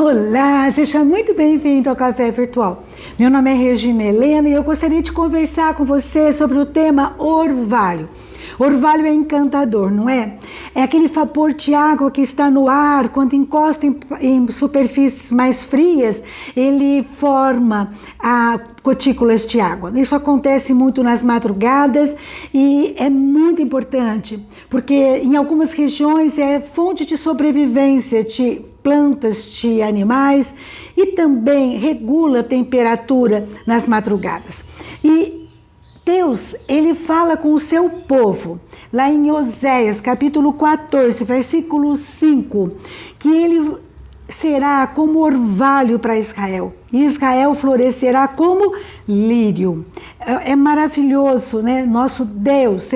Olá, seja muito bem-vindo ao Café Virtual. Meu nome é Regina Helena e eu gostaria de conversar com você sobre o tema orvalho. Orvalho é encantador, não é? É aquele vapor de água que está no ar, quando encosta em superfícies mais frias, ele forma gotículas de água. Isso acontece muito nas madrugadas e é muito importante, porque em algumas regiões é fonte de sobrevivência de plantas, de animais e também regula a temperatura nas madrugadas. E Deus, ele fala com o seu povo, lá em Oséias, capítulo 14, versículo 5, que ele será como orvalho para Israel, e Israel florescerá como lírio. É maravilhoso, né? Nosso Deus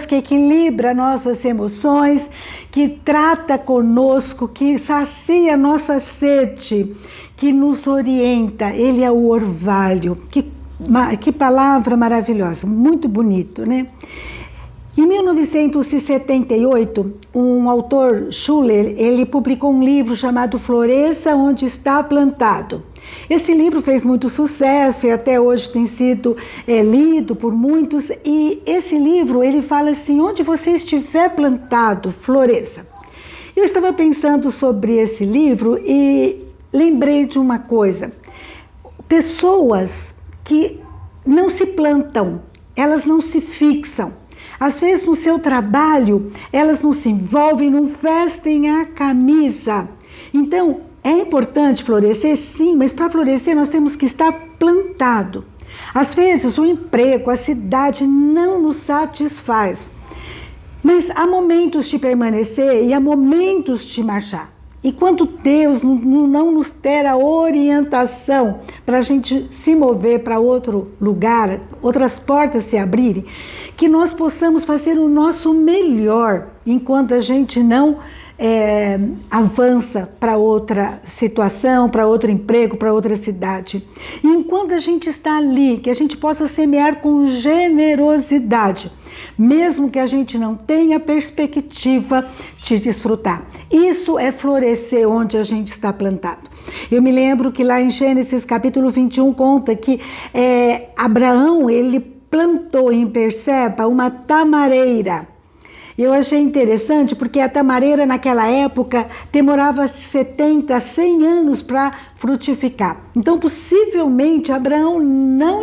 que equilibra nossas emoções, que trata conosco, que sacia nossa sede, que nos orienta. Ele é o orvalho. Que palavra maravilhosa, muito bonito, né? Em 1978, um autor, Schuller, ele publicou um livro chamado Floresça Onde Está Plantado. Esse livro fez muito sucesso e até hoje tem sido lido por muitos. E esse livro, ele fala assim, onde você estiver plantado, floresça. Eu estava pensando sobre esse livro e lembrei de uma coisa. Pessoas que não se plantam, elas não se fixam. Às vezes no seu trabalho, elas não se envolvem, não vestem a camisa. Então, é importante florescer, sim, mas para florescer nós temos que estar plantado. Às vezes o emprego, a cidade não nos satisfaz, mas há momentos de permanecer e há momentos de marchar. E quando Deus não nos der a orientação para a gente se mover para outro lugar, outras portas se abrirem, que nós possamos fazer o nosso melhor enquanto a gente não avança para outra situação, para outro emprego, para outra cidade. E enquanto a gente está ali, que a gente possa semear com generosidade, mesmo que a gente não tenha perspectiva de desfrutar. Isso é florescer onde a gente está plantado. Eu me lembro que lá em Gênesis capítulo 21 conta que Abraão, ele plantou em Berseba uma tamareira. Eu achei interessante porque a tamareira naquela época demorava 70 a 100 anos para frutificar. Então possivelmente Abraão não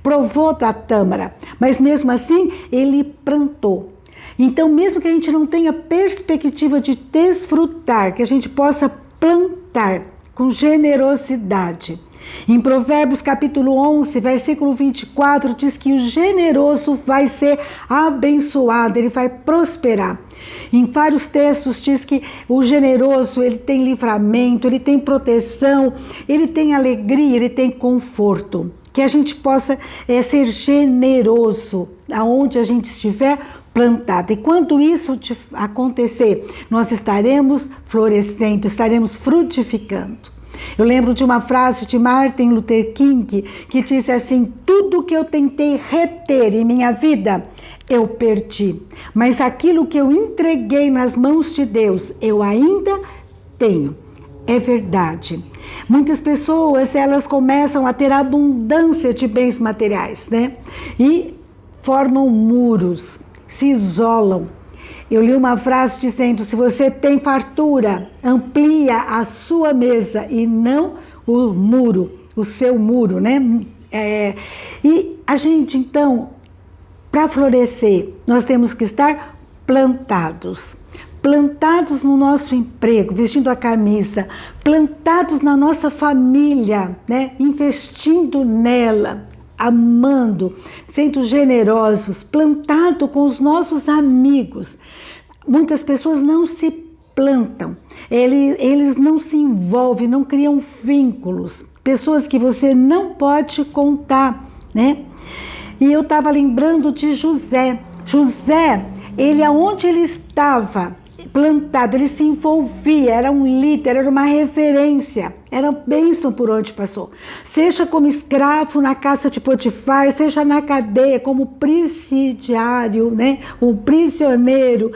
provou da tâmara, mas mesmo assim ele plantou. Então mesmo que a gente não tenha perspectiva de desfrutar, que a gente possa plantar com generosidade. Em Provérbios capítulo 11, versículo 24, diz que o generoso vai ser abençoado, ele vai prosperar. Em vários textos diz que o generoso, ele tem livramento, ele tem proteção, ele tem alegria, ele tem conforto. Que a gente possa ser generoso aonde a gente estiver plantado. E quando isso acontecer, nós estaremos florescendo, estaremos frutificando. Eu lembro de uma frase de Martin Luther King que disse assim: tudo que eu tentei reter em minha vida, eu perdi. Mas aquilo que eu entreguei nas mãos de Deus, eu ainda tenho. É verdade. Muitas pessoas, elas começam a ter abundância de bens materiais, né? E formam muros, se isolam. Eu li uma frase dizendo: se você tem fartura, amplia a sua mesa e não o muro, o seu muro, né? E a gente, então, para florescer, nós temos que estar plantados. Plantados no nosso emprego, vestindo a camisa, plantados na nossa família, né? Investindo nela, amando, sendo generosos, plantado com os nossos amigos. Muitas pessoas não se plantam, eles não se envolvem, não criam vínculos, pessoas que você não pode contar, né? E eu estava lembrando de José. José, aonde ele estava plantado, ele se envolvia, era um líder, era uma referência, era bênção por onde passou. Seja como escravo na casa de Potifar, seja na cadeia como presidiário, né, um prisioneiro,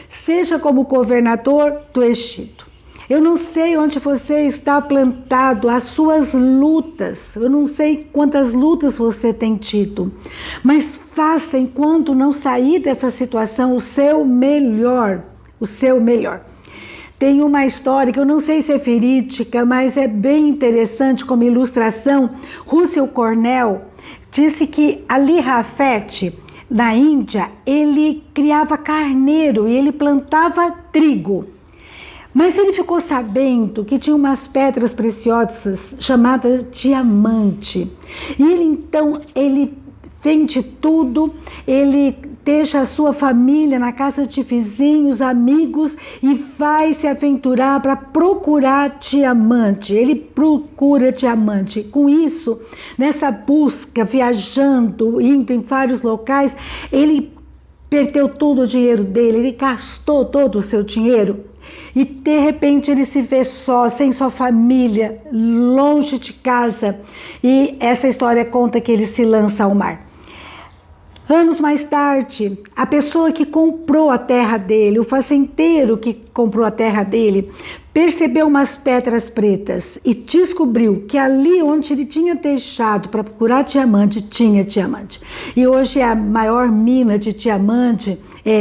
seja como governador do Egito. Eu não sei onde você está plantado, as suas lutas. Eu não sei quantas lutas você tem tido. Mas faça, enquanto não sair dessa situação, o seu melhor. O seu melhor. Tem uma história que eu não sei se é verídica, mas é bem interessante como ilustração. Russell Cornell disse que Ali Rafet, na Índia, ele criava carneiro e ele plantava trigo. Mas ele ficou sabendo que tinha umas pedras preciosas chamadas diamante. E ele vende tudo, ele deixa a sua família na casa de vizinhos, amigos e vai se aventurar para procurar diamante. Ele procura diamante. Com isso, nessa busca, viajando, indo em vários locais, ele perdeu todo o dinheiro dele, ele gastou todo o seu dinheiro. E de repente ele se vê só, sem sua família, longe de casa. E essa história conta que ele se lança ao mar. Anos mais tarde, a pessoa que comprou a terra dele, o fazendeiro que comprou a terra dele, percebeu umas pedras pretas e descobriu que ali onde ele tinha deixado para procurar diamante, tinha diamante. E hoje é a maior mina de diamante,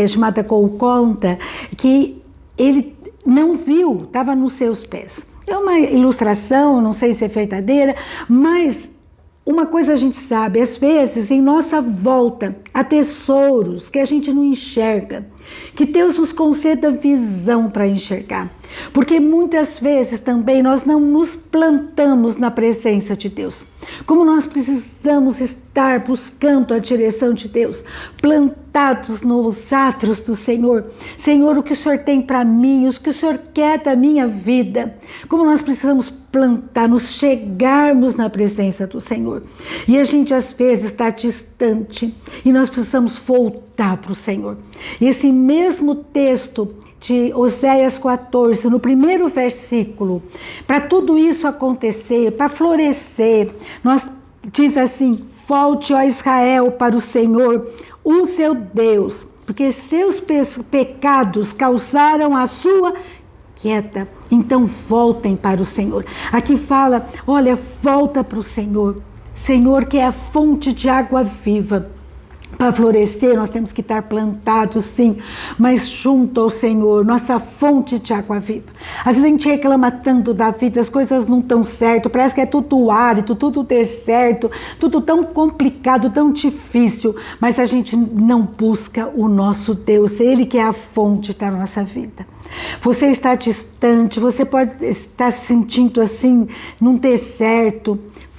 chamada Golconda, que ele não viu, estava nos seus pés. É uma ilustração, não sei se é verdadeira, mas uma coisa a gente sabe, às vezes em nossa volta há tesouros que a gente não enxerga, que Deus nos conceda visão para enxergar, porque muitas vezes também nós não nos plantamos na presença de Deus, como nós precisamos estar buscando a direção de Deus, plantados nos atos do Senhor. Senhor, o que o Senhor tem para mim, o que o Senhor quer da minha vida, como nós precisamos plantar, nos chegarmos na presença do Senhor. E a gente às vezes está distante e nós precisamos voltar para o Senhor. E esse mesmo texto de Oséias 14, no primeiro versículo, para tudo isso acontecer, para florescer, diz assim: volte, ó Israel, para o Senhor, o seu Deus, porque seus pecados causaram a sua queda. Então voltem para o Senhor. Aqui fala, olha, volta para o Senhor. Senhor, que é a fonte de água viva. Para florescer, nós temos que estar plantados, sim, mas junto ao Senhor, nossa fonte de água viva. Às vezes a gente reclama tanto da vida, as coisas não estão certo, parece que é tudo árido, tudo deserto, tudo tão complicado, tão difícil, mas a gente não busca o nosso Deus, Ele que é a fonte da nossa vida. Você está distante, você pode estar se sentindo assim, não ter certo.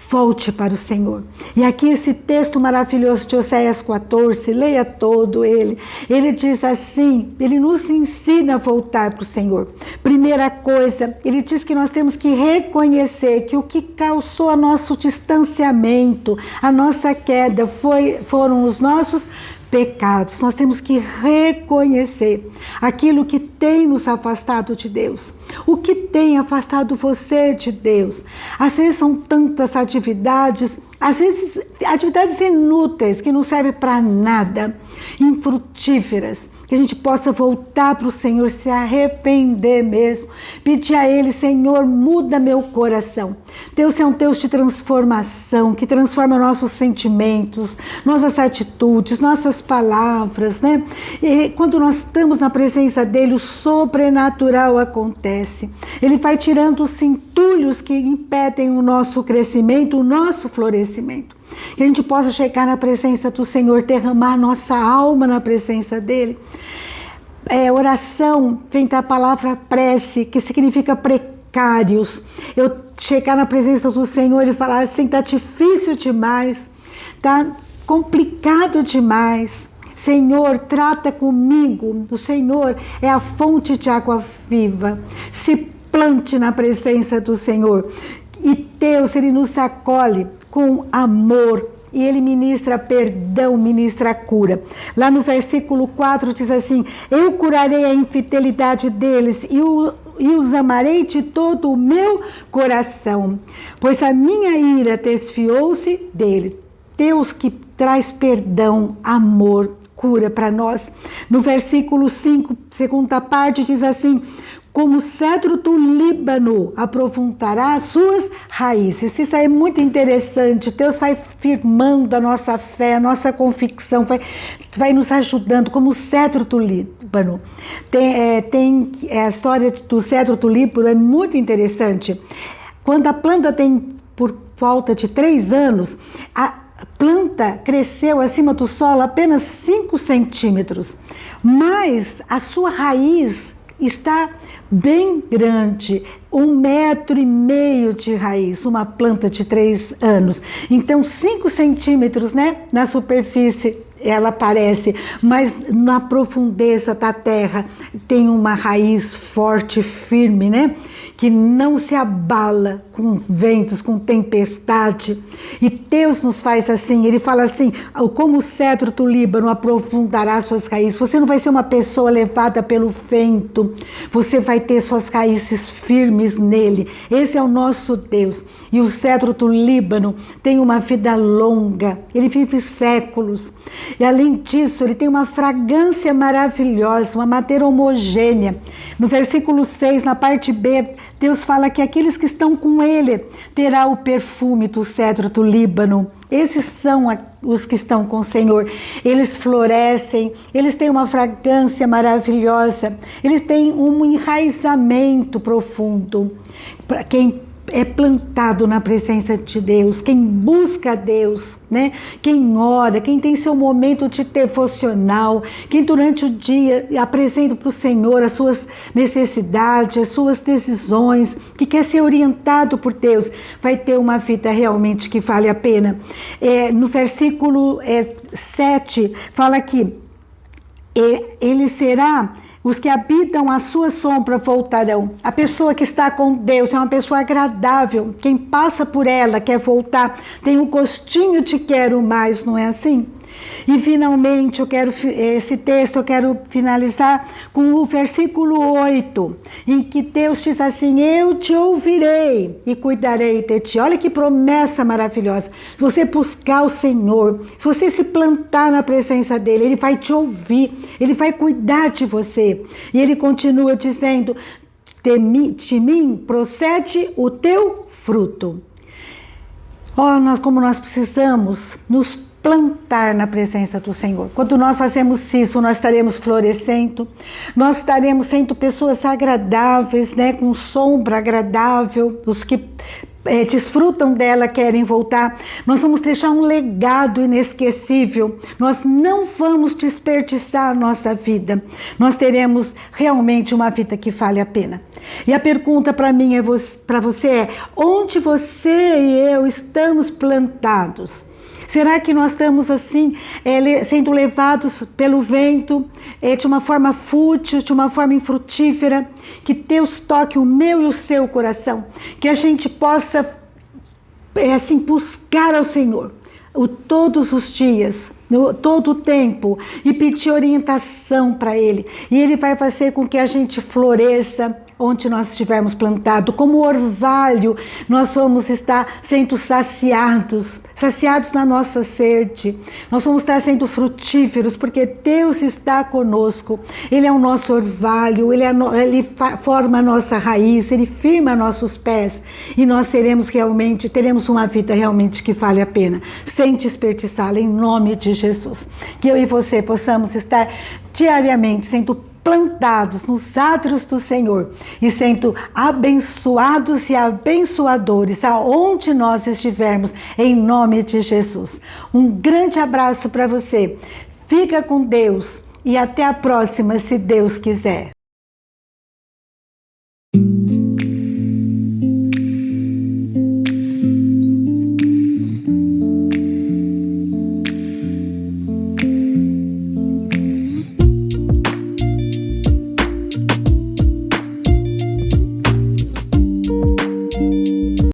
Volte para o Senhor. E aqui esse texto maravilhoso de Oséias 14, leia todo ele. Ele diz assim, ele nos ensina a voltar para o Senhor. Primeira coisa, ele diz que nós temos que reconhecer que o que causou o nosso distanciamento, a nossa queda, foram os nossos pecados. Nós temos que reconhecer aquilo que tem nos afastado de Deus. O que tem afastado você de Deus? Às vezes são tantas atividades, às vezes atividades inúteis que não servem para nada, infrutíferas, que a gente possa voltar para o Senhor, se arrepender mesmo, pedir a Ele: Senhor, muda meu coração. Deus é um Deus de transformação, que transforma nossos sentimentos, nossas atitudes, nossas palavras, né? E quando nós estamos na presença dEle, o sobrenatural acontece. Ele vai tirando os entulhos que impedem o nosso crescimento, o nosso florescimento. Que a gente possa chegar na presença do Senhor, derramar nossa alma na presença dEle. Oração vem da palavra prece, que significa precários. Eu chegar na presença do Senhor e falar assim: tá difícil demais, tá complicado demais. Senhor, trata comigo. O Senhor é a fonte de água viva. Se plante na presença do Senhor. E Deus, Ele nos acolhe com amor e Ele ministra perdão, ministra cura. Lá no versículo 4 diz assim: eu curarei a infidelidade deles e os amarei de todo o meu coração, pois a minha ira desviou-se dele. Deus que traz perdão, amor, cura para nós. No versículo 5, segunda parte, diz assim: como o cedro do Líbano, aprofundará as suas raízes. Isso aí é muito interessante. Deus vai firmando a nossa fé, a nossa convicção, vai nos ajudando, como o cedro do Líbano. A história do cedro do Líbano é muito interessante. Quando a planta tem por volta de 3 anos, a planta cresceu acima do solo apenas 5 centímetros, mas a sua raiz está bem grande, 1,5 metro de raiz, uma planta de 3 anos. Então 5 centímetros, né, na superfície ela aparece, mas na profundeza da terra tem uma raiz forte, firme, né? Que não se abala com ventos, com tempestade. E Deus nos faz assim, Ele fala assim, como o cedro do Líbano aprofundará suas raízes. Você não vai ser uma pessoa levada pelo vento, você vai ter suas raízes firmes nele. Esse é o nosso Deus. E o cedro do Líbano tem uma vida longa, ele vive séculos. E além disso, ele tem uma fragrância maravilhosa, uma madeira homogênea. No versículo 6, na parte B, Deus fala que aqueles que estão com ele terá o perfume do cedro do Líbano. Esses são os que estão com o Senhor. Eles florescem, eles têm uma fragrância maravilhosa, eles têm um enraizamento profundo. Para quem é plantado na presença de Deus, quem busca Deus, né? Quem ora, quem tem seu momento de devocional, quem durante o dia apresenta para o Senhor as suas necessidades, as suas decisões, que quer ser orientado por Deus, vai ter uma vida realmente que vale a pena. No versículo 7, fala que ele será... Os que habitam a sua sombra voltarão. A pessoa que está com Deus é uma pessoa agradável. Quem passa por ela quer voltar. Tem um gostinho de quero mais, não é assim? E finalmente, esse texto eu quero finalizar com o versículo 8, em que Deus diz assim, eu te ouvirei e cuidarei de ti. Olha que promessa maravilhosa. Se você buscar o Senhor, se você se plantar na presença dele, ele vai te ouvir, ele vai cuidar de você. E ele continua dizendo, de mim procede o teu fruto. Como nós precisamos nos plantar na presença do Senhor. Quando nós fazemos isso, nós estaremos florescendo, nós estaremos sendo pessoas agradáveis, né, com sombra agradável, os que desfrutam dela querem voltar. Nós vamos deixar um legado inesquecível, nós não vamos desperdiçar a nossa vida, nós teremos realmente uma vida que vale a pena. E a pergunta para mim para você é, onde você e eu estamos plantados? Será que nós estamos assim, sendo levados pelo vento, de uma forma fútil, de uma forma infrutífera? Que Deus toque o meu e o seu coração, que a gente possa, assim, buscar ao Senhor todos os dias, todo o tempo, e pedir orientação para Ele. E Ele vai fazer com que a gente floresça onde nós estivermos plantado. Como orvalho, nós vamos estar sendo saciados na nossa sede. Nós vamos estar sendo frutíferos, porque Deus está conosco. Ele é o nosso orvalho, Ele forma a nossa raiz, Ele firma nossos pés, e nós teremos uma vida realmente que vale a pena, sem desperdiçá-la, em nome de Jesus. Que eu e você possamos estar diariamente sendo plantados nos átrios do Senhor e sendo abençoados e abençoadores aonde nós estivermos, em nome de Jesus. Um grande abraço para você. Fica com Deus e até a próxima, se Deus quiser.